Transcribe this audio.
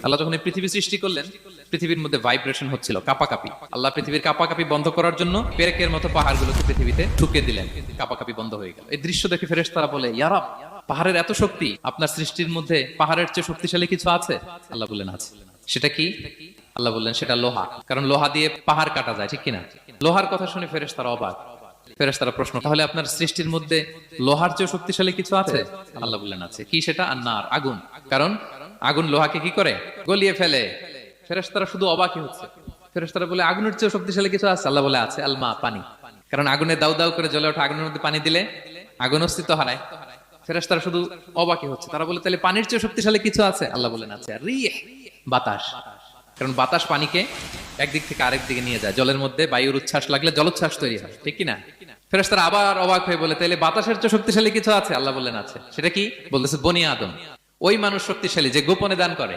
আল্লাহ যখন এই পৃথিবী সৃষ্টি করলেন, পৃথিবীর মধ্যে ভাইব্রেশন হচ্ছিল, কাপাকাপি। আল্লাহ পৃথিবীর কাপাকাপি বন্ধ করার জন্য পেরেকের মতো পাহাড়গুলোকে পৃথিবীতে ঠুকে দিলেন, কাপাকাপি বন্ধ হয়ে গেল। এই দৃশ্য দেখে ফেরেশতারা বলে, ইয়া রাব, পাহাড়ের এত শক্তি, আপনার সৃষ্টির মধ্যে পাহাড়ের চেয়ে শক্তিশালী কিছু আছে? আল্লাহ বললেন আছে। সেটা কি? আল্লাহ বললেন সেটা লোহা, কারণ লোহা দিয়ে পাহাড় কাটা যায়, ঠিক কিনা? লোহার কথা শুনে ফেরেশতারা অবাক। ফেরেশতারা প্রশ্ন, তাহলে আপনার সৃষ্টির মধ্যে লোহার চেয়ে শক্তিশালী কিছু আছে? আল্লাহ বললেন আছে। কি সেটা? আন্নার, আগুন। কারণ আগুন লোহাকে কি করে? গলিয়ে ফেলে। ফেরেশতারা শুধু অবাকই হচ্ছে। ফেরেশতারা বলে, আগুনের চেয়ে শক্তিশালী কিছু আছে? আল্লাহ বলে আছে, আলমা, পানি। কারণ আগুনে দাউ দাউ করে জ্বলে ওঠা আগুনের মধ্যে পানি দিলে আগুন অস্তিত্ব হারায়। ফেরেশতারা শুধু অবাকই হচ্ছে। তারা বলে, তাহলে পানির চেয়ে শক্তিশালী কিছু আছে? আল্লাহ বলেন আছে, রিহ, বাতাস। কারণ বাতাস পানিকে একদিক থেকে আরেক দিকে নিয়ে যায়। জলের মধ্যে বায়ুর উচ্ছ্বাস লাগলে জলোচ্ছ্বাস তৈরি হয়, ঠিক কিনা? ফেরেশতারা আবার অবাক হয়ে বলে, তাহলে বাতাসের চেয়ে শক্তিশালী কিছু আছে? আল্লাহ বললেন আছে। সেটা কি? বলতেছে বনি আদম। ওই মানুষ শক্তিশালী যে গোপনে দান করে।